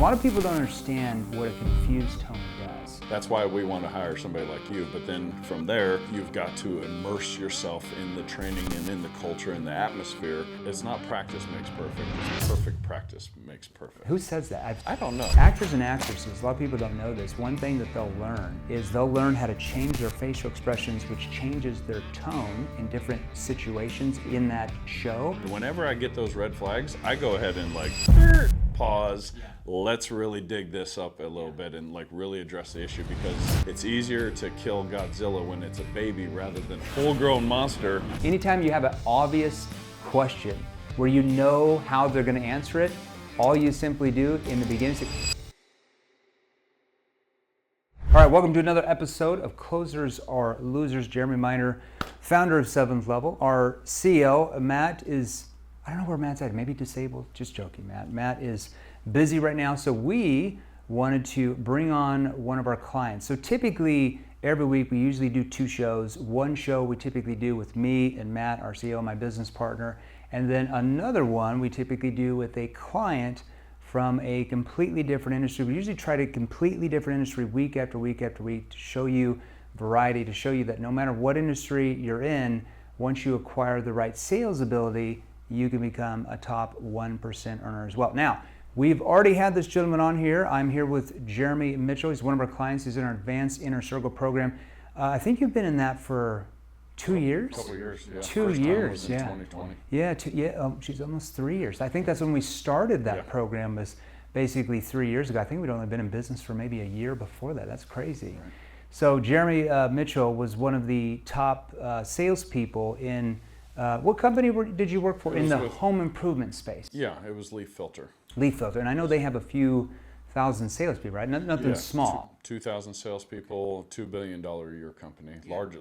lot of people don't understand what a confused tone does. That's why we want to hire somebody like you. But then from there, you've got to immerse yourself in the training and in the culture and the atmosphere. It's not practice makes perfect. It's perfect practice makes perfect. Who says that? I don't know. Actors and actresses, a lot of people don't know this. One thing that they'll learn is they'll learn how to change their facial expressions, which changes their tone in different situations in that show. Whenever I get those red flags, I go ahead and pause. Let's really dig this up a little bit and really address the issue, because it's easier to kill Godzilla when it's a baby rather than a full-grown monster. Anytime you have an obvious question where you know how they're going to answer it, all you simply do in the beginning is all right, welcome to another episode of Closers Are Losers. Jeremy Miner, founder of Seventh Level. Our CEO, Matt, is, I don't know where Matt's at, maybe disabled. Just joking, Matt. Matt is busy right now, so we wanted to bring on one of our clients. So typically, every week we usually do two shows. One show we typically do with me and Matt, our CEO, my business partner, and then another one we typically do with a client from a completely different industry. We usually try to completely different industry week after week after week to show you variety, to show you that no matter what industry you're in, once you acquire the right sales ability, you can become a top 1% earner as well. Now, we've already had this gentleman on here. I'm here with Jeremy Mitchell. He's one of our clients. He's in our advanced inner circle program. I think you've been in that for 2 years? Couple years, yeah. 2 years, in yeah. 2020. Yeah, she's almost 3 years. I think that's when we started that program, was basically 3 years ago. I think we'd only been in business for maybe a year before that. That's crazy. Right. So Jeremy Mitchell was one of the top salespeople in, what company did you work for in the home improvement space? Yeah, it was Leaf Filter. Leaf Filter, and I know they have a few thousand salespeople, right? Nothing small. 2,000 salespeople, $2 billion a year company,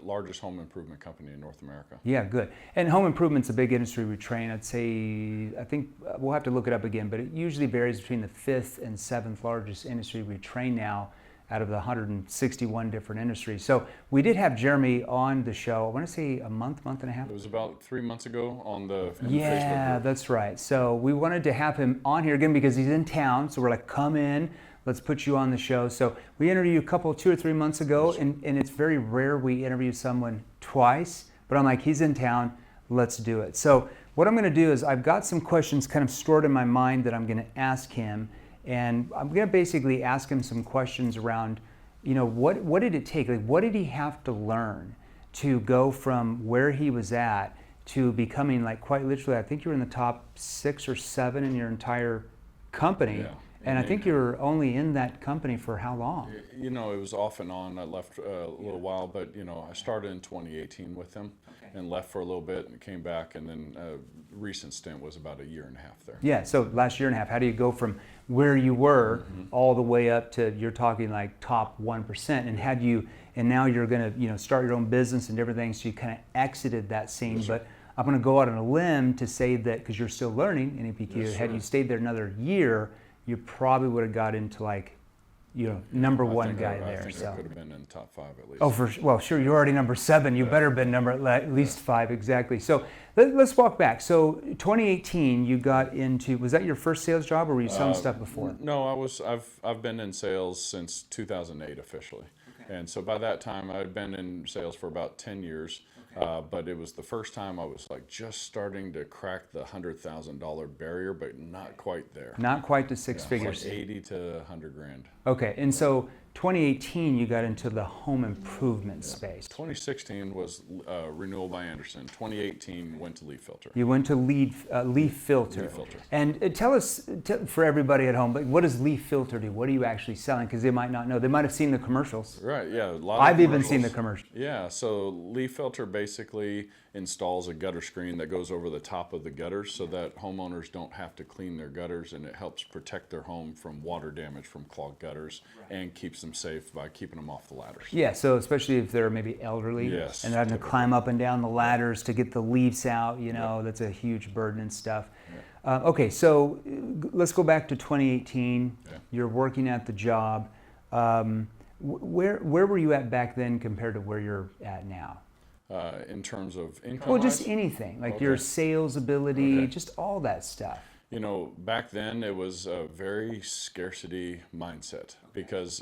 largest home improvement company in North America. Yeah, good. And home improvement's a big industry we train. I think we'll have to look it up again, but it usually varies between the 5th and 7th largest industry we train now out of the 161 different industries. So we did have Jeremy on the show, I want to say a month and a half. It was about 3 months ago on the Facebook group. That's right. So we wanted to have him on here again because he's in town. So we're like, come in, let's put you on the show. So we interviewed you 2 or 3 months ago, and it's very rare we interview someone twice, but I'm like, he's in town, let's do it. So what I'm gonna do is I've got some questions kind of stored in my mind that I'm gonna ask him. And I'm going to basically ask him some questions around, what did it take? What did he have to learn to go from where he was at to becoming, quite literally, I think you were in the top 6 or 7 in your entire company. Yeah. And I think you were only in that company for how long? It was off and on. I left a little while, but I started in 2018 with him and left for a little bit and came back, and then a recent stint was about a year and a half there. Yeah, so last year and a half, how do you go from where you were all the way up to, you're talking top 1%, and now you're gonna start your own business and different things, so you kind of exited that scene. Yes, but I'm gonna go out on a limb to say that, because you're still learning in APQ, had you stayed there another year, you probably would have got into number one guy there. I think I could have been in top 5 at least. Oh, sure, you're already number 7. You better have been at least 5, exactly. So let's walk back. So 2018, you got into, was that your first sales job, or were you selling stuff before? No, I've been in sales since 2008 officially. Okay. And so by that time, I'd been in sales for about 10 years. Okay. But it was the first time I was just starting to crack the $100,000 barrier, but not quite there. Not quite to 6 figures. 80 to 100 grand. Okay, and so 2018 you got into the home improvement space. 2016 was Renewal by Anderson. 2018 went to Leaf Filter. You went to Leaf Filter. Leaf Filter. And tell us, for everybody at home, what does Leaf Filter do? What are you actually selling? Because they might not know. They might have seen the commercials. Right, yeah. I've even seen the commercials. Yeah, so Leaf Filter basically installs a gutter screen that goes over the top of the gutters so that homeowners don't have to clean their gutters, and it helps protect their home from water damage from clogged gutters and keeps them safe by keeping them off the ladders. Yeah, so especially if they're maybe elderly and having to climb up and down the ladders to get the leaves out, that's a huge burden and stuff. Yeah. Okay, so let's go back to 2018. Yeah. You're working at the job. Where were you at back then compared to where you're at now? In terms of income? Well, just anything, your sales ability, just all that stuff. You know, back then it was a very scarcity mindset because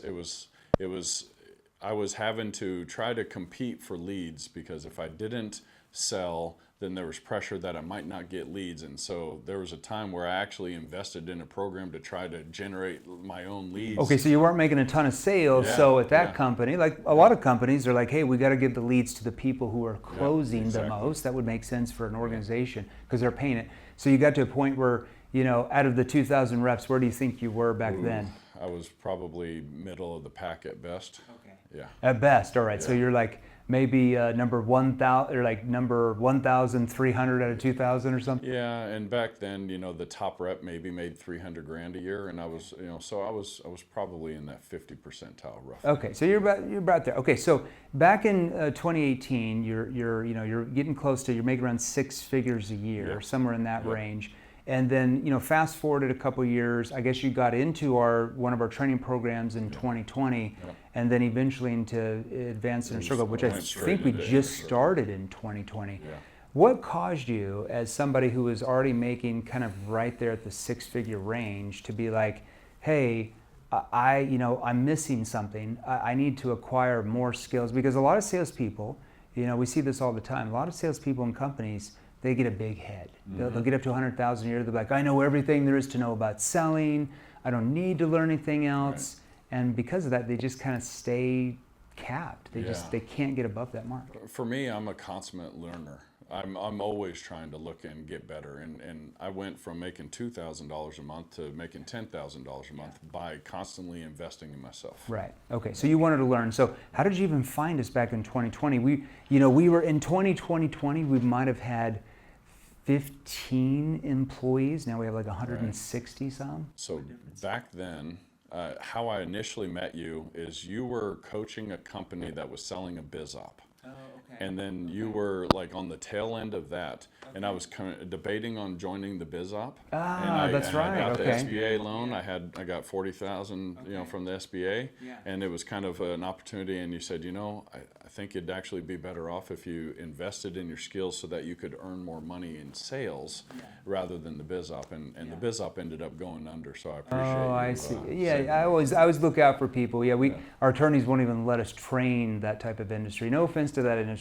I was having to try to compete for leads because if I didn't sell, then there was pressure that I might not get leads. And so there was a time where I actually invested in a program to try to generate my own leads. Okay, so you weren't making a ton of sales. Yeah, So at that yeah. company, like a lot of companies are like, hey, we got to give the leads to the people who are closing exactly. the most. That would make sense for an organization because they're paying it. So you got to a point where, you know, out of the 2,000 reps, where do you think you were back then? I was probably middle of the pack at best. Okay. Yeah. At best, all right. So Yeah. you're like maybe number 1,000 or like number 1,300 out of 2,000 or something. Yeah, and back then, you know, the top rep maybe made 300 grand a year, and I was, you know, so I was probably in that 50 percentile roughly. Okay, so you're about there. Okay, so back in 2018, you're getting close to, you're making around 6 figures a year, Yeah. somewhere in that Yeah. range. And then, you know, fast forwarded a couple years, I guess you got into one of our training programs in 2020, Yeah. and then eventually into Advanced Inner Circle, which I went straight think we into just Inner Circle. started in 2020. Yeah. What caused you, as somebody who was already making kind of right there at the 6-figure range, to be like, hey, I'm missing something. I need to acquire more skills? Because a lot of salespeople, you know, we see this all the time. A lot of salespeople in companies, they get a big head. They'll get up to 100,000 a year. They're like, I know everything there is to know about selling. I don't need to learn anything else. Right. And because of that, they just kind of stay capped. They can't get above that mark. For me, I'm a consummate learner. I'm always trying to look and get better, and I went from making $2,000 a month to making $10,000 a month by constantly investing in myself. Right. Okay. So you wanted to learn. So how did you even find us back in 2020? We were in 2020. We might have had 15 employees. Now we have like 160 some. So back then, how I initially met you is you were coaching a company that was selling a biz op. Oh, okay. And then you were like on the tail end of that, and I was debating on joining the biz op. That's right. I got Okay. the SBA loan. I got 40,000, you know, from the SBA, and it was kind of an opportunity. And you said, you know, I think it'd actually be better off if you invested in your skills so that you could earn more money in sales rather than the biz op. And the biz op ended up going under. So I appreciate. Oh, I you, see. saying I always look out for people. Our attorneys won't even let us train that type of industry. No offense to that industry.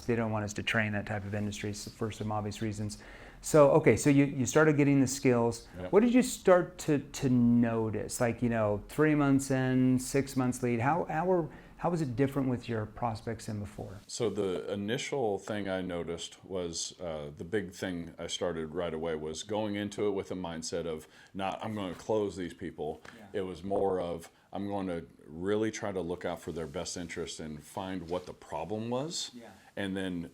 They don't want us to train that type of industry for some obvious reasons. So okay, so you started getting the skills. Yep. What did you start to notice? Like, you know, 3 months in, 6 months lead. How was it different with your prospects than before? So the initial thing I noticed was the big thing I started right away was going into it with a mindset of not, I'm going to close these people. It was more of, I'm going to really try to look out for their best interest and find what the problem was. And then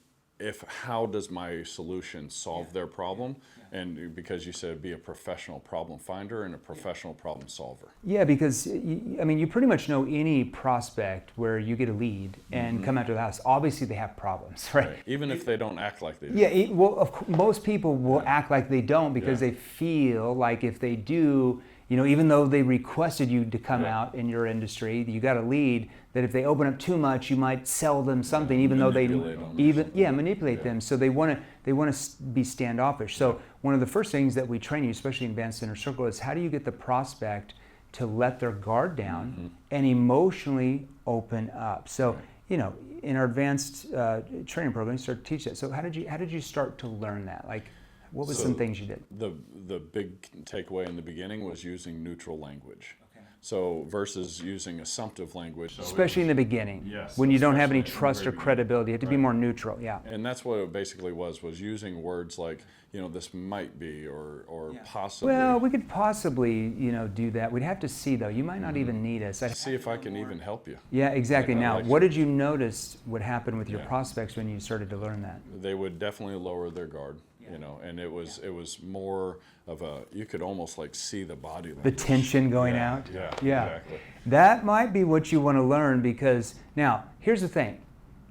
how does my solution solve their problem? And because you said be a professional problem finder and a professional problem solver. Yeah, because you pretty much know any prospect where you get a lead and come out to the house. Obviously, they have problems, right? Even if they don't act like they do. Yeah, most people will act like they don't because they feel like if they do, you know, even though they requested you to come out in your industry, you got a lead, that if they open up too much, you might sell them something, even though manipulate them. So they want to be standoffish. So one of the first things that we train you, especially in Advanced Inner Circle, is how do you get the prospect to let their guard down and emotionally open up. So you know, in our advanced training program, you start to teach that. So how did you start to learn that? Like, what was some things you did? The big takeaway in the beginning was using neutral language. So versus using assumptive language. Especially in the beginning, Yes, when you don't have any especially in the trust or very credibility. You have to be more neutral, And that's what it basically was using words like, you know, this might be or possibly. Well, we could possibly, you know, do that. We'd have to see, though. You might not even need us. See if I can even help you. Yeah, exactly. Like, Now, what did you notice would happen with your prospects when you started to learn that? They would definitely lower their guard. You know, and it was more of you could almost like see the body language. The tension going out? Yeah, exactly. That might be what you want to learn, because now, here's the thing.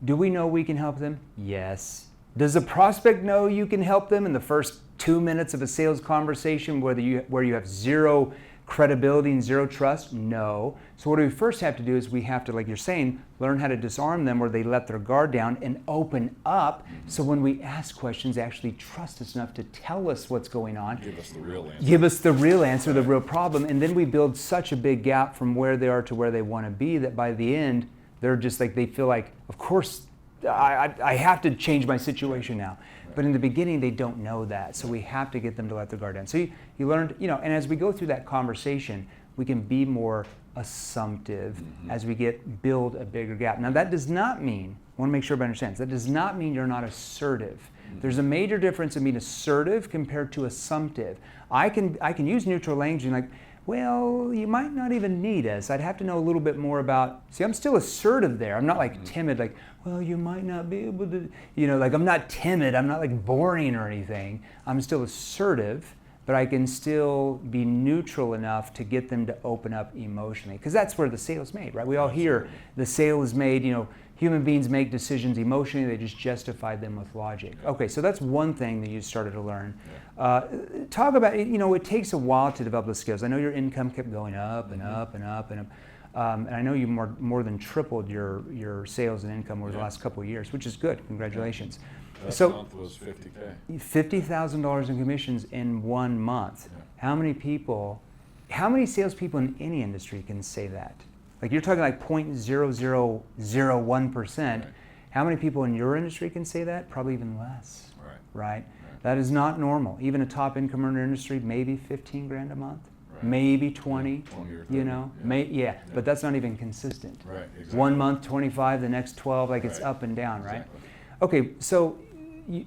Do we know we can help them? Yes. Does the prospect know you can help them in the first 2 minutes of a sales conversation where you have zero credibility and zero trust? No. So what do we first have to do is we have to, like you're saying, learn how to disarm them where they let their guard down and open up. So when we ask questions, they actually trust us enough to tell us what's going on. Give us the real answer. Give us the real answer, the real problem. And then we build such a big gap from where they are to where they want to be that by the end, they're just like, they feel like, of course, I have to change my situation now. But in the beginning, they don't know that. So we have to get them to let their guard down. So you learned, and as we go through that conversation, we can be more assumptive as we build a bigger gap. Now that does not mean, I want to make sure everybody understands, that does not mean you're not assertive. There's a major difference in being assertive compared to assumptive. I can use neutral language and like, well, you might not even need us. I'd have to know a little bit more about, see, I'm still assertive there. I'm not like timid, like, well, you might not be able to, like I'm not timid. I'm not like boring or anything. I'm still assertive, but I can still be neutral enough to get them to open up emotionally. Because that's where the sale is made, right? We all hear the sale is made, human beings make decisions emotionally, they just justify them with logic. Okay, so that's one thing that you started to learn. Talk about, it takes a while to develop the skills. I know your income kept going up and up and up and up. And I know you more than tripled your sales and income over the last couple of years, which is good. Congratulations. Last month was $50K. $50,000 in commissions in 1 month. Yeah. How many salespeople in any industry can say that? Like you're talking like 0.0001%. Right. How many people in your industry can say that? Probably even less. Right? That is not normal. Even a top income earner industry, maybe 15 grand a month. Right. Maybe 20, 20 or 30, but that's not even consistent. Right, exactly. 1 month, 25, the next 12, like it's up and down, right? Exactly.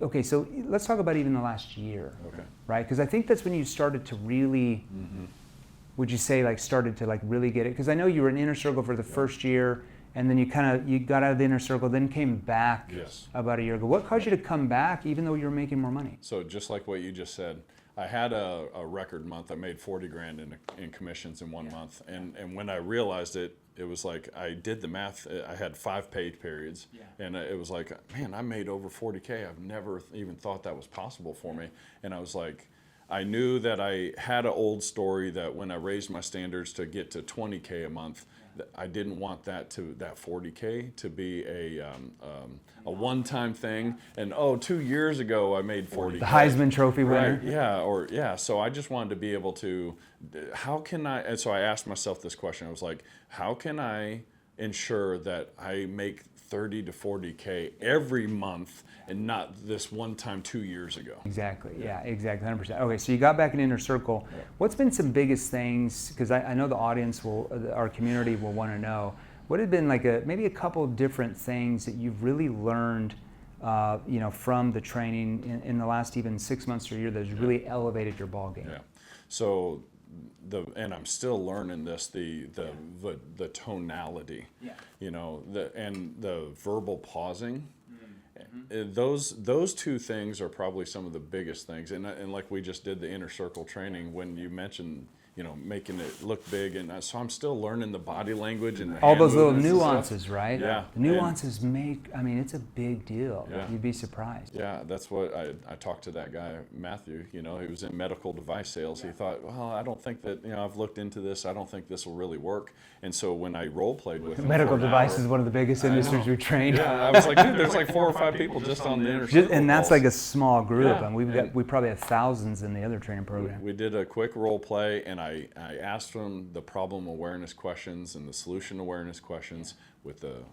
Okay, so let's talk about even the last year, right? Because I think that's when you started to really, would you say like started to like really get it? Because I know you were in inner circle for the first year, and then you got out of the inner circle, then came back about a year ago. What caused you to come back even though you were making more money? So just like what you just said, I had a record month. I made 40 grand in commissions in 1 month. And when I realized it, it was like I did the math. I had 5 paid periods. And it was like, man, I made over 40K. I've never even thought that was possible for me. And I was like, I knew that I had an old story that when I raised my standards to get to 20K a month, I didn't want that 40K to be a one-time thing. And 2 years ago I made 40K. The Heisman Trophy winner. Right, So I just wanted to be able to, and so I asked myself this question. I was like, how can I ensure that I make 30 to 40K every month and not this one time 2 years ago? Exactly, exactly, 100%. Okay, so you got back in inner circle. What's been some biggest things, because I know the audience our community will want to know, what have been like maybe a couple of different things that you've really learned from the training in the last even 6 months or a year that has really elevated your ball game? So and I'm still learning this, the tonality, and the verbal pausing. Those two things are probably some of the biggest things. And like we just did the inner circle training, when you mentioned, making it look big, and so I'm still learning the body language and all those little nuances, right? Yeah. The nuances it's a big deal. Yeah. You'd be surprised. Yeah, that's what I talked to that guy, Matthew, he was in medical device sales. He thought, well, I don't think that, I've looked into this. I don't think this will really work. And so when I role played with him, medical device is one of the biggest industries we train. Yeah, I was like, dude, there's like 4 or 5 people just on the inner circle. And that's like a small group. Yeah. And we probably have thousands in the other training program. We did a quick role play, and I asked him the problem awareness questions and the solution awareness questions with the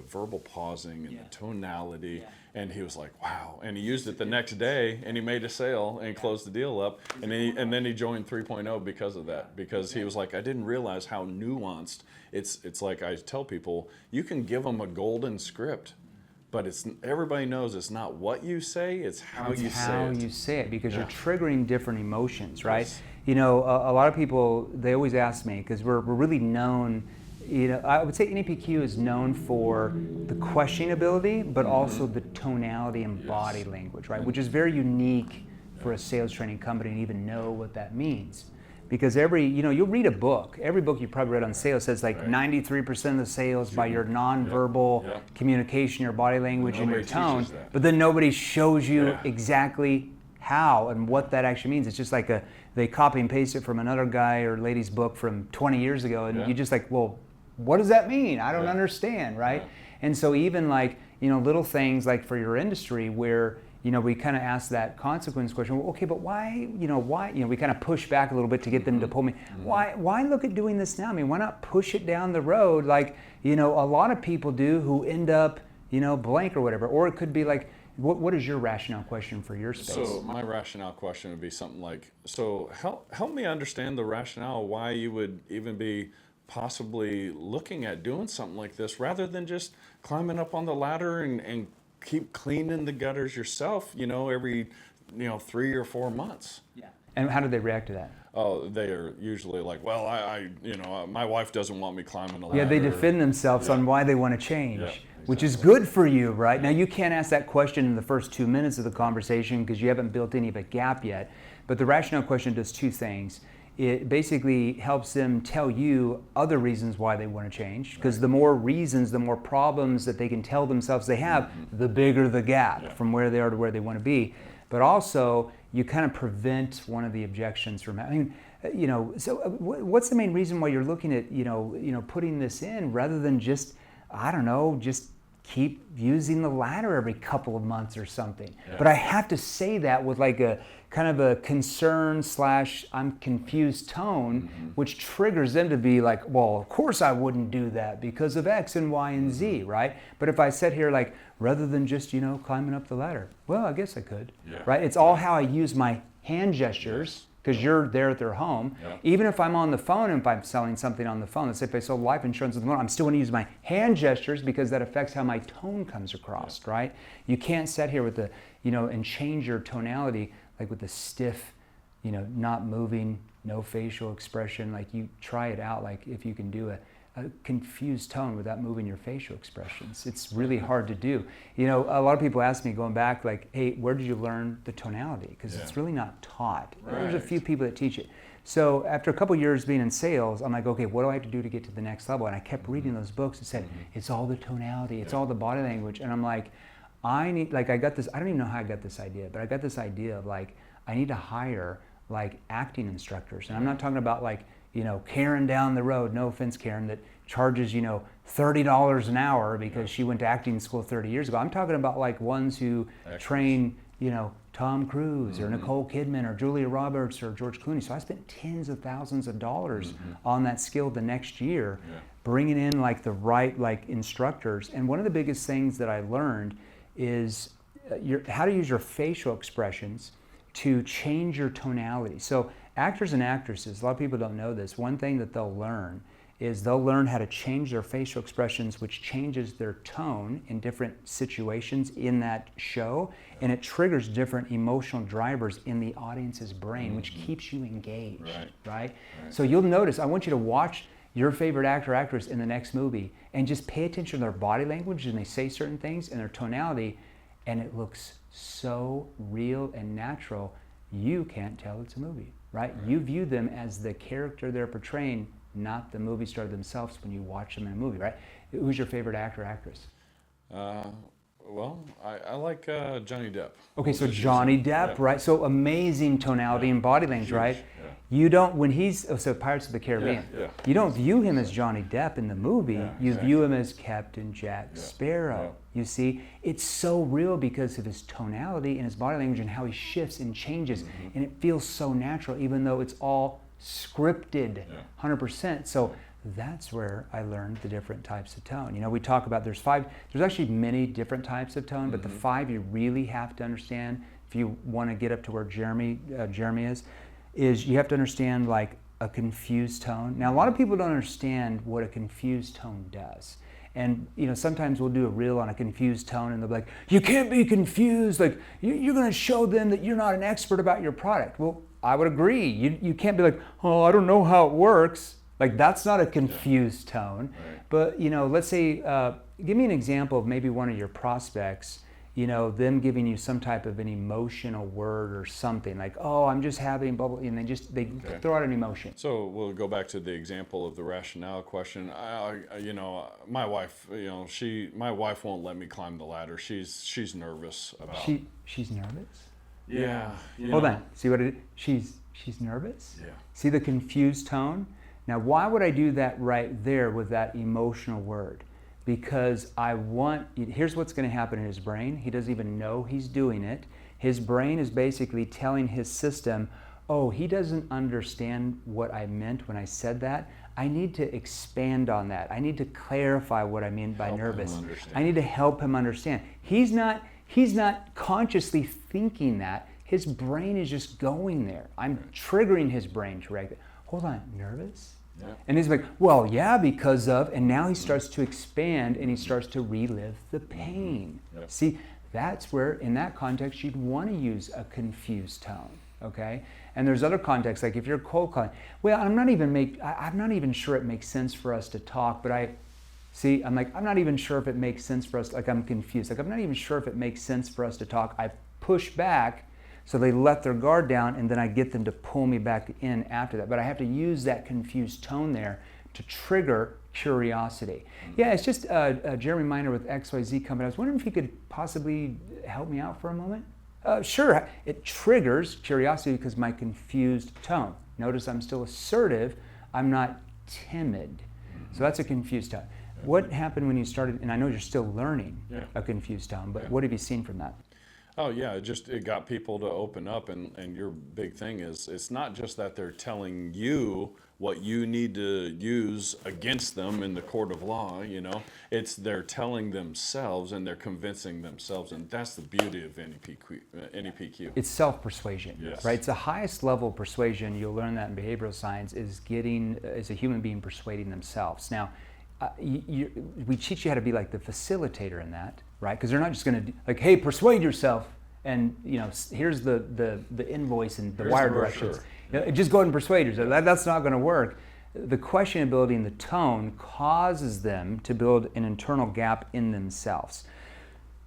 verbal pausing and the tonality, and he was like, wow. And he used it the next day, and he made a sale and closed the deal up, and then he joined 3.0 because of that, because he was like, I didn't realize how nuanced it's like I tell people, you can give them a golden script, but everybody knows it's not what you say, it's how you say it. Because you're triggering different emotions, right? Yes. A lot of people, they always ask me, because we're really known, I would say NEPQ is known for the questioning ability, but also the tonality and body language, right? Which is very unique for a sales training company to even know what that means. Because you'll read a book. Every book you probably read on sales says like 93% of the sales by your nonverbal communication, your body language, and your tone. But then nobody shows you exactly how and what that actually means. It's just like they copy and paste it from another guy or lady's book from 20 years ago, and you just like, well, what does that mean? I don't understand, right? And so even like, little things like for your industry where, we kind of ask that consequence question. Well, okay, but why? We kind of push back a little bit to get them to pull me. Why look at doing this now? I mean, why not push it down the road like, a lot of people do who end up, blank or whatever. Or it could be like, what is your rationale question for your space? So my rationale question would be something like, so help me understand the rationale why you would even be possibly looking at doing something like this rather than just climbing up on the ladder and keep cleaning the gutters yourself, every, 3 or 4 months. Yeah. And how do they react to that? Oh, they are usually like, well, my wife doesn't want me climbing the ladder. Yeah, they defend themselves on why they want to change, which is good for you, right? Now, you can't ask that question in the first 2 minutes of the conversation because you haven't built any of a gap yet. But the rationale question does two things. It basically helps them tell you other reasons why they want to change, because the more reasons, the more problems that they can tell themselves they have, the bigger the gap from where they are to where they want to be. But also, you kind of prevent one of the objections from, so what's the main reason why you're looking at, putting this in rather than just, just keep using the ladder every couple of months or something. Yeah. But I have to say that with like a kind of a concern / I'm confused tone, which triggers them to be like, well, of course I wouldn't do that because of X and Y and Z, right? But if I sit here like, rather than just, climbing up the ladder, well, I guess I could, right? It's all how I use my hand gestures, because you're there at their home. Yeah. Even if I'm on the phone and if I'm selling something on the phone, let's say if I sold life insurance on the phone, I'm still going to use my hand gestures because that affects how my tone comes across, right? You can't sit here with the, and change your tonality like with the stiff, not moving, no facial expression. Like you try it out, like if you can do a confused tone without moving your facial expressions. It's really hard to do. A lot of people ask me going back like, hey, where did you learn the tonality? Because it's really not taught. Right. There's a few people that teach it. So after a couple years being in sales, I'm like, okay, what do I have to do to get to the next level? And I kept reading those books that said, it's all the tonality, it's all the body language. And I'm like, I got this, I don't even know how I got this idea, but I got this idea of like, I need to hire like acting instructors. And I'm not talking about like, Karen down the road, no offense, Karen, that charges, $30 an hour because she went to acting school 30 years ago. I'm talking about like ones who train, Tom Cruise or Nicole Kidman or Julia Roberts or George Clooney. So I spent tens of thousands of dollars on that skill the next year, bringing in like the right like instructors. And one of the biggest things that I learned is how to use your facial expressions to change your tonality. So actors and actresses, a lot of people don't know this, one thing that they'll learn is they'll learn how to change their facial expressions, which changes their tone in different situations in that show, and it triggers different emotional drivers in the audience's brain, which keeps you engaged, right? So you'll notice, I want you to watch your favorite actor or actress in the next movie and just pay attention to their body language and they say certain things and their tonality, and it looks so real and natural, you can't tell it's a movie, right? You view them as the character they're portraying, not the movie star themselves when you watch them in a movie, right? Who's your favorite actor or actress? Well, I like Johnny Depp. Okay, so Johnny Depp, right? So amazing tonality and body language, right? You don't, when he's, so Pirates of the Caribbean, you don't view him as Johnny Depp in the movie, you view him as Captain Jack Sparrow. You see, it's so real because of his tonality and his body language and how he shifts and changes, and it feels so natural even though it's all scripted, 100%. So that's where I learned the different types of tone. We talk about there's actually many different types of tone, but the 5 you really have to understand if you want to get up to where Jeremy is you have to understand like a confused tone. Now a lot of people don't understand what a confused tone does. And sometimes we'll do a reel on a confused tone and they'll be like, you can't be confused, like you're going to show them that you're not an expert about your product. Well, I would agree. You can't be like, oh, I don't know how it works. Like that's not a confused tone. But let's say, give me an example of maybe one of your prospects, them giving you some type of an emotional word or something like, oh, I'm just having bubble, and they throw out an emotion. So we'll go back to the example of the rationale question. My wife, my wife won't let me climb the ladder. She's nervous about. She's nervous? Yeah. Hold on. See what it is? She's nervous? Yeah. See the confused tone? Now, why would I do that right there with that emotional word? Because here's what's going to happen in his brain. He doesn't even know he's doing it. His brain is basically telling his system, oh, he doesn't understand what I meant when I said that. I need to expand on that. I need to clarify what I mean by nervous. I need to help him understand. He's not consciously thinking that. His brain is just going there. I'm triggering his brain to react. Hold on, nervous? Yeah. And he's like, well, yeah, because of, and now he starts to expand and he starts to relive the pain. Yep. See, that's where, in that context, you'd want to use a confused tone, okay? And there's other contexts, like if you're cold calling, well, I'm not even sure it makes sense for us to talk, but I'm not even sure if it makes sense for us, like I'm confused. Like I'm not even sure if it makes sense for us to talk. I push back, so they let their guard down, and then I get them to pull me back in after that. But I have to use that confused tone there to trigger curiosity. Yeah, it's just Jeremy Miner with XYZ Company. I was wondering if you could possibly help me out for a moment? Sure. It triggers curiosity because my confused tone. Notice I'm still assertive. I'm not timid. So that's a confused tone. What happened when you started, and I know you're still learning a confused tone, but what have you seen from that? Oh yeah, it got people to open up, and your big thing is it's not just that they're telling you what you need to use against them in the court of law, it's they're telling themselves and they're convincing themselves, and that's the beauty of NEPQ. It's self-persuasion, Yes. right? It's the highest level of persuasion. You'll learn that in behavioral science is a human being persuading themselves. Now, we teach you how to be like the facilitator in that, right? Because they're not just going to like, hey, persuade yourself, and here's the invoice and the wire directions. Just go ahead and persuade yourself. That's not going to work. The questionability in the tone causes them to build an internal gap in themselves.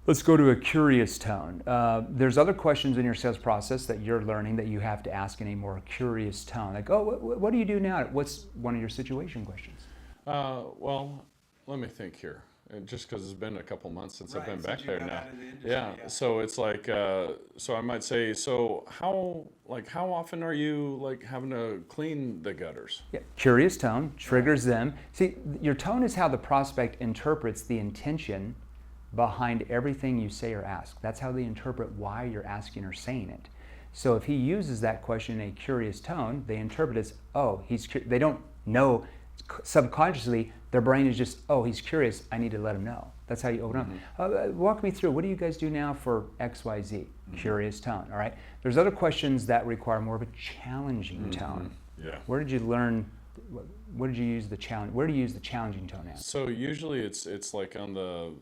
Let's go to a curious tone. There's other questions in your sales process that you're learning that you have to ask in a more curious tone. Like, oh, what do you do now? What's one of your situation questions? Well, let me think here. Just because it's been a couple months since I've been back there now. Yeah. So it's like, so I might say, so how often are you like having to clean the gutters? Yeah. Curious tone triggers them. See, your tone is how the prospect interprets the intention behind everything you say or ask. That's how they interpret why you're asking or saying it. So if he uses that question in a curious tone, they interpret it as, oh, they don't know. Subconsciously, their brain is just, oh, he's curious, I need to let him know. That's how you open up. Walk me through, what do you guys do now for XYZ? Curious tone, all right? There's other questions that require more of a challenging tone. Yeah. Where did you learn, where do you use the challenging tone at? So usually it's like on the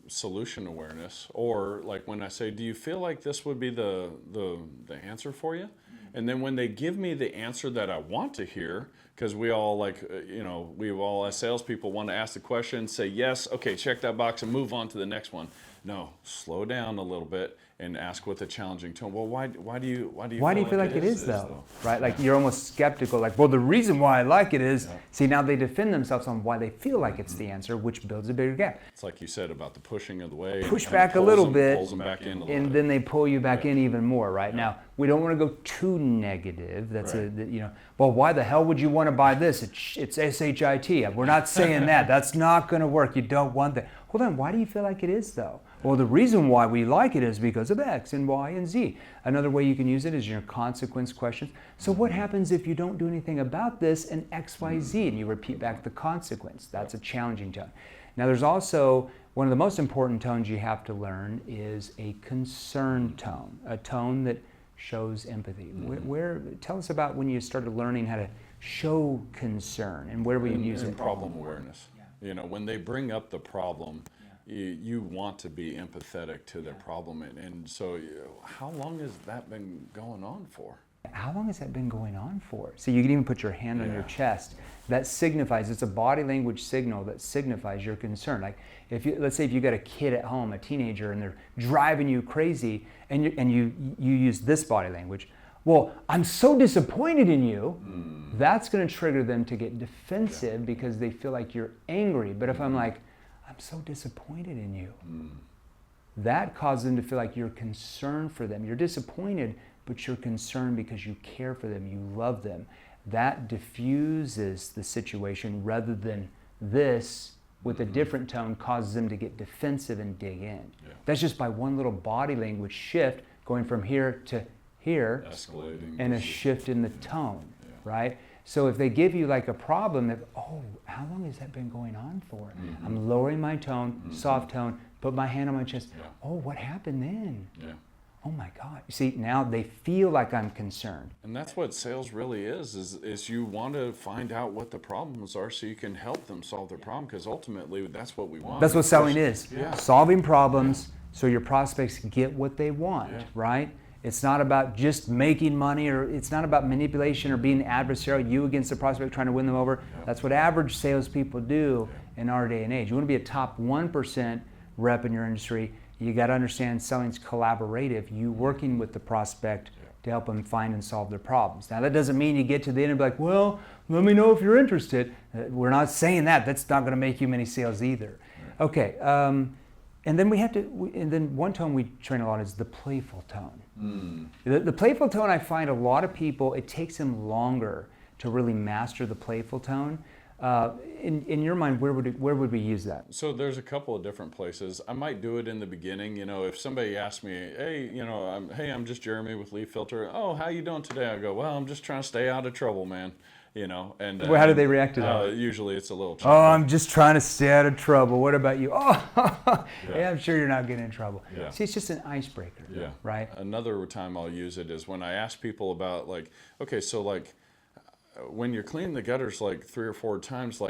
solution awareness, or like when I say, do you feel like this would be the answer for you? And then when they give me the answer that I want to hear, because we all as salespeople want to ask the question, say yes, okay, check that box and move on to the next one. No, slow down a little bit and ask with a challenging tone. Well, why do you feel like it is though? Right? Like you're almost skeptical. Like, well, the reason why I like it is, see, now they defend themselves on why they feel like it's the answer, which builds a bigger gap. It's like you said about the pushing of the way. Push back a little bit, pulls them back in a little and bit. then they pull you back in even more. Right now, we don't want to go too negative. That's well, why the hell would you want to buy this? It's SHIT. We're not saying that. That's not going to work. You don't want that. Hold on. Why do you feel like it is though? Well, the reason why we like it is because of X and Y and Z. Another way you can use it is your consequence questions. So what happens if you don't do anything about this and X, Y, Z? And you repeat back the consequence. That's a challenging tone. Now there's also, one of the most important tones you have to learn is a concern tone, a tone that shows empathy. Tell us about when you started learning how to show concern, and where were you using problem awareness. When they bring up the problem, you want to be empathetic to their problem. And so how long has that been going on for? How long has that been going on for? So you can even put your hand on your chest. That signifies, it's a body language signal that signifies your concern. Like let's say if you got a kid at home, a teenager, and they're driving you crazy, and you use this body language. Well, I'm so disappointed in you. That's going to trigger them to get defensive because they feel like you're angry. But if I'm like, I'm so disappointed in you. that causes them to feel like you're concerned for them. You're disappointed, but you're concerned because you care for them, you love them. That diffuses the situation, rather than this with a different tone causes them to get defensive and dig in. Yeah. That's just by one little body language shift, going from here to here, escalating, and a shift in the tone, right? So if they give you like a problem, that, oh, how long has that been going on for? I'm lowering my tone, soft tone, put my hand on my chest. Oh, what happened then? Oh my God. You see, now they feel like I'm concerned. And that's what sales really is you want to find out what the problems are so you can help them solve their problem, because ultimately that's what we want. That's what selling is. Solving problems so your prospects get what they want, right? It's not about just making money, or it's not about manipulation or being adversarial, you against the prospect trying to win them over. That's what average salespeople do in our day and age. You want to be a top 1% rep in your industry. You got to understand selling's collaborative. You working with the prospect to help them find and solve their problems. Now that doesn't mean you get to the end and be like, well, let me know if you're interested. We're not saying that. That's not going to make you many sales either. Okay. And then and then one tone we train a lot is the playful tone. The playful tone, I find a lot of people, it takes them longer to really master the playful tone. In your mind, where would we use that? So there's a couple of different places. I might do it in the beginning. If somebody asks me, hey, I'm just Jeremy with Leaf Filter. Oh, how you doing today? I go, well, I'm just trying to stay out of trouble, man. And how do they react to that? Usually it's a little chuckle. Oh, I'm just trying to stay out of trouble. What about you? Oh, yeah, I'm sure you're not getting in trouble. Yeah. See, it's just an icebreaker, right? Another time I'll use it is when I ask people about when you're cleaning the gutters 3 or 4 times,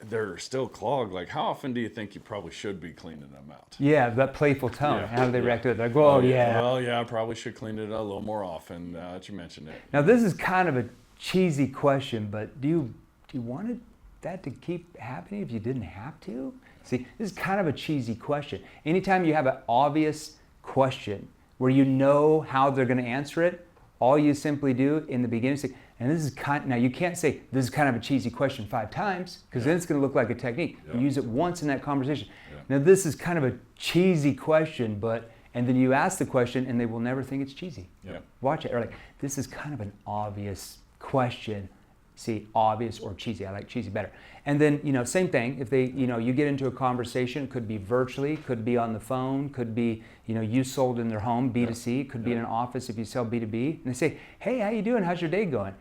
they're still clogged. How often do you think you probably should be cleaning them out? Yeah, that playful tone. How do they react to it? They go, oh, yeah. Well, yeah, I probably should clean it a little more often. That you mentioned it. Now, this is kind of a cheesy question, but do you want that to keep happening if you didn't have to? See, this is kind of a cheesy question. Anytime you have an obvious question where you know how they're going to answer it, all you simply do in the beginning is say, and this is now you can't say this is kind of a cheesy question 5 times, because then it's going to look like a technique. You use it once in that conversation. Now this is kind of a cheesy question, and then you ask the question and they will never think it's cheesy. Watch it. Or this is kind of an obvious question. See, obvious or cheesy. I like cheesy better. And then, same thing. If they, you get into a conversation, it could be virtually, could be on the phone, could be, you sold in their home, B2C, could be in an office if you sell B2B. And they say, hey, how you doing? How's your day going?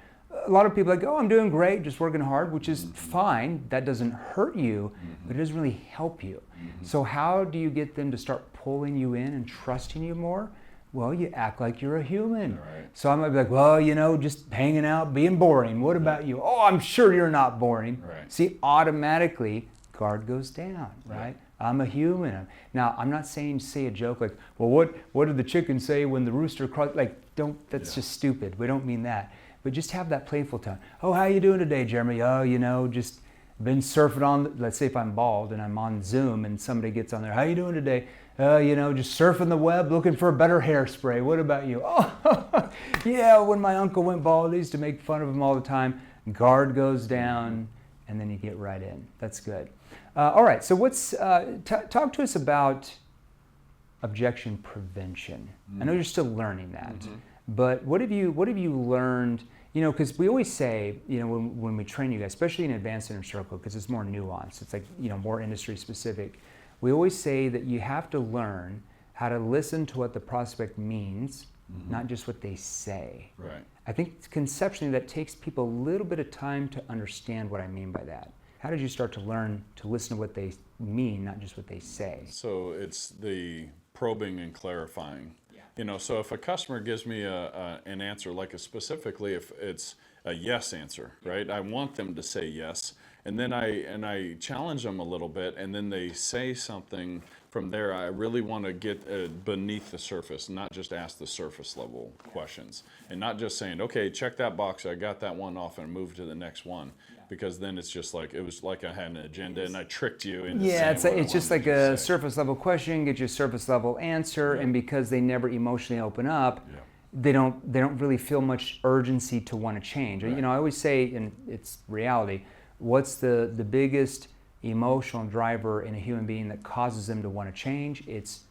A lot of people are like, oh, I'm doing great, just working hard, which is fine. That doesn't hurt you, but it doesn't really help you. So how do you get them to start pulling you in and trusting you more? Well, you act like you're a human. Right. So I might be like, well, just hanging out, being boring. What about you? Oh, I'm sure you're not boring. Right. See, automatically, guard goes down, right? I'm a human. Now, I'm not saying say a joke like, well, what did the chicken say when the rooster crossed? That's just stupid. We don't mean that. But just have that playful tone. Oh, how you doing today, Jeremy? Oh, just been surfing on, let's say if I'm bald and I'm on Zoom and somebody gets on there, how you doing today? Just surfing the web, looking for a better hairspray. What about you? Oh, yeah, when my uncle went bald, I used to make fun of him all the time. Guard goes down, and then you get right in. That's good. All right, so talk to us about objection prevention. I know you're still learning that, but what have you learned? Because we always say, when we train you guys, especially in Advanced Inner Circle, because it's more nuanced, it's more industry specific. We always say that you have to learn how to listen to what the prospect means, not just what they say. Right. I think conceptually that takes people a little bit of time to understand what I mean by that. How did you start to learn to listen to what they mean, not just what they say? So it's the probing and clarifying. So if a customer gives me an answer, specifically if it's a yes answer, right? I want them to say yes. And then I challenge them a little bit, and then they say something from there. I really want to get beneath the surface, not just ask the surface level questions, and not just saying, okay, check that box, I got that one off, and move to the next one, because then it's just it was like I had an agenda and I tricked you into saying it's just like a surface level question, get you a surface level answer, and because they never emotionally open up, they don't really feel much urgency to want to change. Right. I always say, and it's reality, what's the biggest emotional driver in a human being that causes them to want to change? It's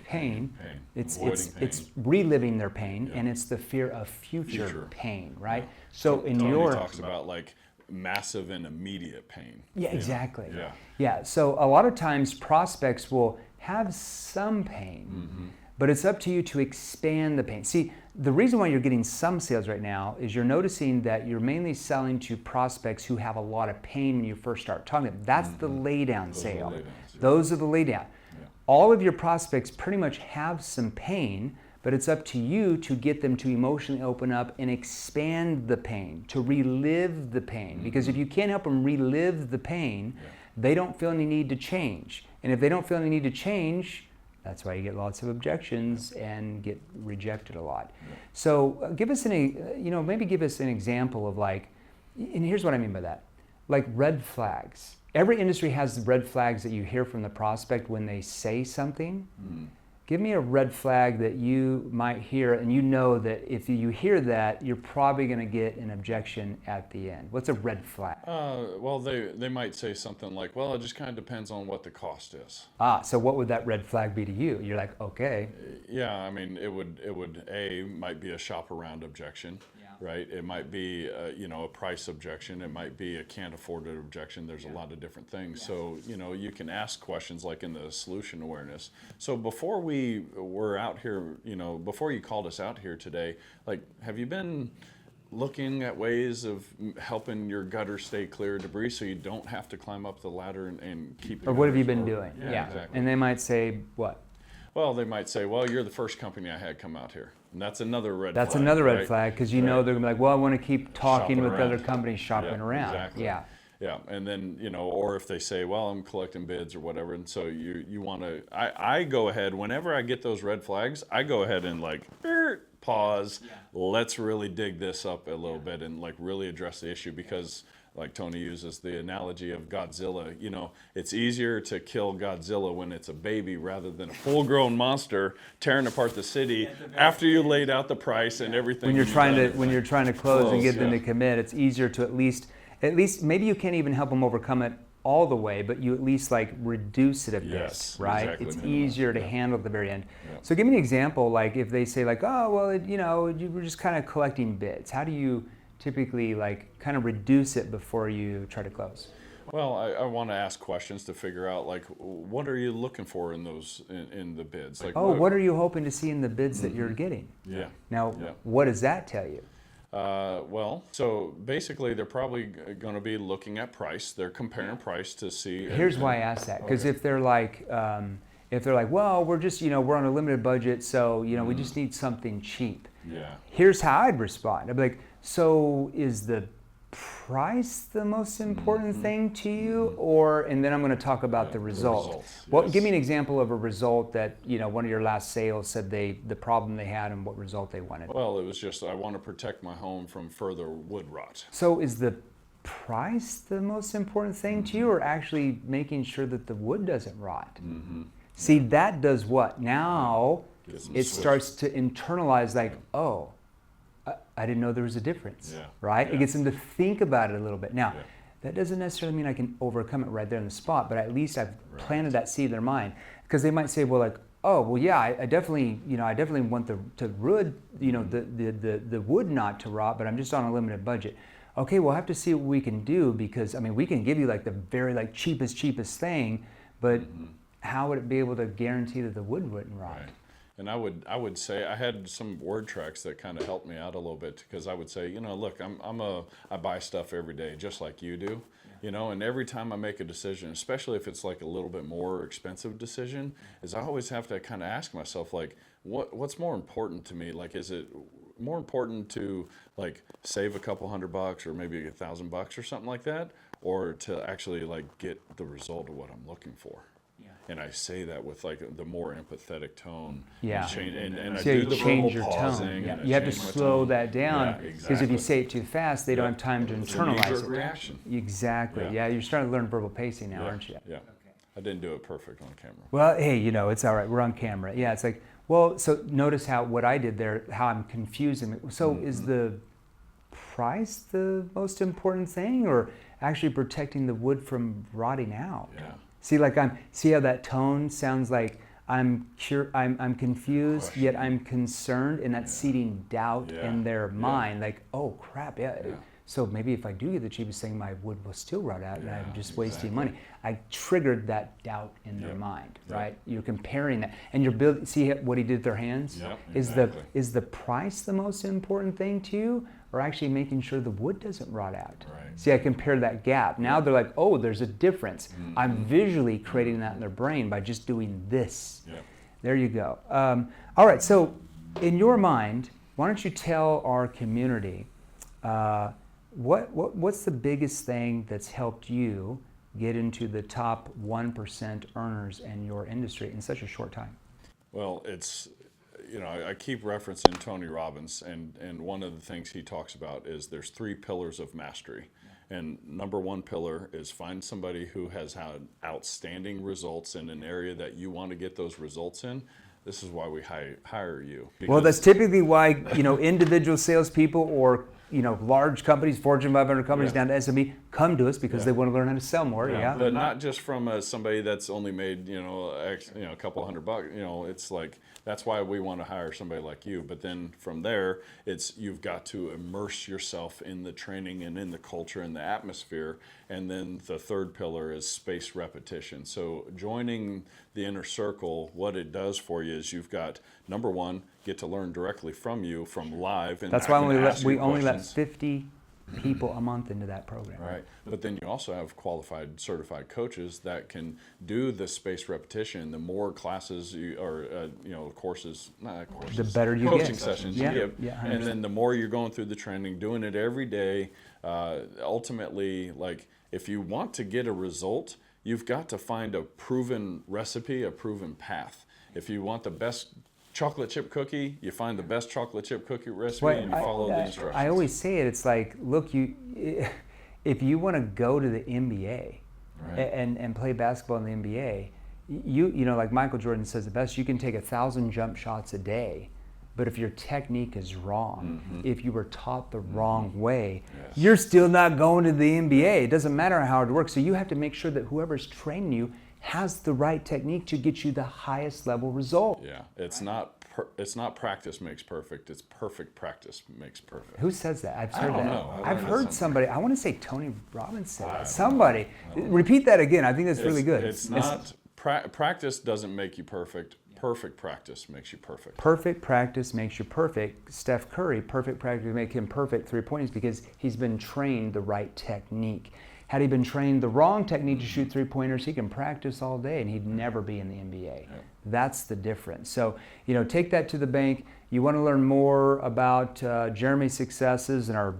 pain. It's Avoiding it's pain. reliving their pain, Yeah. and it's the fear of future Future. pain, right? Yeah. So in Tony your talks about like massive and immediate pain. yeah, exactly. Yeah. Yeah. So a lot of times prospects will have some pain, but it's up to you to expand the pain. See, the reason why you're getting some sales right now is you're noticing that you're mainly selling to prospects who have a lot of pain when you first start talking to them. That's the laydown Those are sale. laydowns, yeah. Those are the laydown. All of your prospects pretty much have some pain, but it's up to you to get them to emotionally open up and expand the pain, to relive the pain. Because if you can't help them relive the pain, they don't feel any need to change. And if they don't feel any need to change, that's why you get lots of objections and get rejected a lot. So give us maybe give us an example of like, and here's what I mean by that, like red flags. Every industry has red flags that you hear from the prospect when they say something. Give me a red flag that you might hear, and you know that if you hear that, you're probably going to get an objection at the end. What's a red flag? Well, they might say something like, well, it just kind of depends on what the cost is. So what would that red flag be to you? You're like, okay. Yeah, I mean, it would might be a shop around objection, right? It might be a price objection. It might be a can't afford it objection. There's a lot of different things. So you can ask questions like in the solution awareness. So before we were out here, before you called us out here today, like, have you been looking at ways of helping your gutter stay clear of debris so you don't have to climb up the ladder and keep? Or what have you been doing? Yeah, exactly. And they might say what? Well, they might say, well, you're the first company I had come out here. And that's another red flag. That's another red right? flag, because they're going to be like, well, I want to keep talking Shopping with around. other companies, shopping around. Exactly. Yeah, and then, or if they say, well, I'm collecting bids or whatever, and so you want to, I go ahead, whenever I get those red flags, I go ahead and like, pause, let's really dig this up a little bit and like really address the issue, because like Tony uses the analogy of Godzilla, it's easier to kill Godzilla when it's a baby rather than a full-grown monster tearing apart the city after you laid out the price and everything. When you're trying to close and get them to yeah. commit, it's easier to at least maybe you can't even help them overcome it all the way, but you at least like reduce it a bit, Yes, right? exactly. It's Minimize, easier to handle at the very end. So give me an example, like if they say like, oh, well, you were just kind of collecting bids. How do you typically like kind of reduce it before you try to close? Well, I want to ask questions to figure out like, what are you looking for in those in the bids? Like, What are you hoping to see in the bids that you're getting? Yeah. Now, what does that tell you? Well, so basically they're probably going to be looking at price. They're comparing price to see. Here's why I asked that, because if they're like, well, we're just, we're on a limited budget, so, we just need something cheap. Yeah. Here's how I'd respond. I'd be like, so is the price the most important thing to you, and then I'm going to talk about the result. results, Well, yes. give me an example of a result that, one of your last sales said the problem they had and what result they wanted. Well, it was just, I want to protect my home from further wood rot. So is the price the most important thing to you, or actually making sure that the wood doesn't rot? See, that does what? Now it starts to internalize like, oh, I didn't know there was a difference, right? It gets them to think about it a little bit. Now, that doesn't necessarily mean I can overcome it right there on the spot, but at least I've planted that seed in their mind. Because they might say, well, like, oh, well, yeah, I definitely want the wood, the wood not to rot, but I'm just on a limited budget. Okay, we'll have to see what we can do, because we can give you like the very like cheapest thing, but how would it be able to guarantee that the wood wouldn't rot? Right. And I would say, I had some word tracks that kind of helped me out a little bit, because I would say, look, I buy stuff every day just like you do, and every time I make a decision, especially if it's like a little bit more expensive decision, is I always have to kind of ask myself, like, what's more important to me? Like, is it more important to like save a couple $100 or maybe $1,000 or something like that, or to actually like get the result of what I'm looking for? And I say that with like the more empathetic tone. Yeah. And I So you do the change verbal your pausing. tone. And I You have to change my slow tone. that down, Yeah, because if exactly. you say it too fast, they don't have time to It's a internalize knee-jerk it. reaction. Exactly. Yeah, you're starting to learn verbal pacing now, aren't you? Yeah. I didn't do it perfect on camera. Well, hey, it's all right. We're on camera. Yeah, it's like, well, so notice what I did there, how I'm confusing. So is the price the most important thing, or actually protecting the wood from rotting out? Yeah. See how that tone sounds like I'm confused, yet I'm concerned, and that's seeding doubt in their mind. Like, oh crap, so maybe if I do get the cheapest thing, my wood will still rot out, and I'm just wasting money. I triggered that doubt in their mind, right? You're comparing that, and you're building. See what he did with their hands? Is the price the most important thing to you, or actually making sure the wood doesn't rot out? See, I compare that gap. Now they're like, oh, there's a difference. I'm visually creating that in their brain by just doing this. There you go. All right, so in your mind, why don't you tell our community what's the biggest thing that's helped you get into the top 1% earners in your industry in such a short time? Well, it's, I keep referencing Tony Robbins, and one of the things he talks about is there's 3 pillars of mastery. And number 1 pillar is find somebody who has had outstanding results in an area that you want to get those results in. This is why we hire you. Well, that's typically why, individual salespeople or large companies, Fortune 500 companies down to SMB come to us because they want to learn how to sell more. But not just from somebody that's only made a couple $100. It's like that's why we want to hire somebody like you. But then from there, you've got to immerse yourself in the training and in the culture and the atmosphere. And then the 3rd pillar is space repetition. So joining the inner circle, what it does for you is you've got, number 1, get to learn directly from you from live. And that's why we only let 50 people a month into that program. Right. But then you also have qualified, certified coaches that can do the space repetition. The more classes courses, the better you coaching get. Sessions you give. And then the more you're going through the training, doing it every day, ultimately, like if you want to get a result, you've got to find a proven recipe, a proven path. If you want the best chocolate chip cookie, you find the best chocolate chip cookie recipe and you follow the instructions. I always say it, it's like, look, if you want to go to the NBA and play basketball in the NBA, like Michael Jordan says it best, you can take 1,000 jump shots a day, but if your technique is wrong, if you were taught the wrong way, you're still not going to the NBA. It doesn't matter how hard it works. So you have to make sure that whoever's training you has the right technique to get you the highest level result. Yeah, it's not practice makes perfect. It's perfect practice makes perfect. Who says that? I've heard I don't that. know. I've heard somebody. I want to say Tony Robbins said that. Somebody. Repeat that again. I think that's really good. It's not practice doesn't make you perfect. Perfect practice makes you perfect. Perfect practice makes you perfect. Steph Curry, perfect practice make him perfect 3-pointers because he's been trained the right technique. Had he been trained the wrong technique to shoot 3-pointers, he can practice all day and he'd never be in the NBA. That's the difference. So, take that to the bank. You want to learn more about Jeremy's successes and our,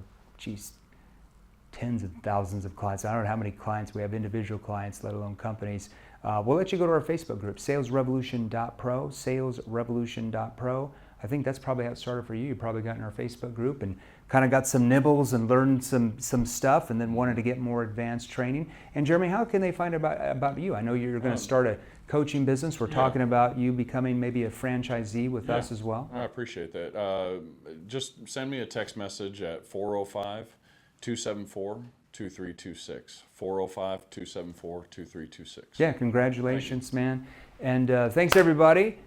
tens of thousands of clients. I don't know how many clients we have, individual clients, let alone companies. We'll let you go to our Facebook group, salesrevolution.pro, salesrevolution.pro. I think that's probably how it started for you. You probably got in our Facebook group and kind of got some nibbles and learned some stuff and then wanted to get more advanced training. And Jeremy, how can they find about you? I know you're going to start a coaching business. We're talking about you becoming maybe a franchisee with us as well. I appreciate that. Just send me a text message at 405-274-2326. 405-274-2326. Yeah, congratulations, man. And thanks, everybody.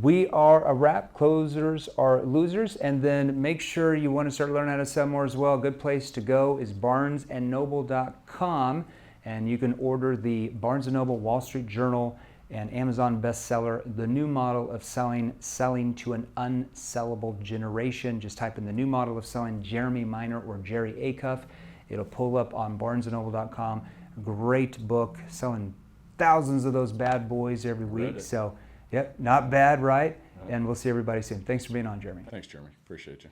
We are a wrap. Closers are losers. And then make sure you want to start learning how to sell more as well. A good place to go is barnesandnoble.com. And you can order the Barnes & Noble, Wall Street Journal, and Amazon bestseller, The New Model of Selling to an Unsellable Generation. Just type in The New Model of Selling, Jeremy Minor or Jerry Acuff. It'll pull up on barnesandnoble.com. Great book, selling thousands of those bad boys every week. So, yep, not bad, right? And we'll see everybody soon. Thanks for being on, Jeremy. Thanks, Jeremy. Appreciate you.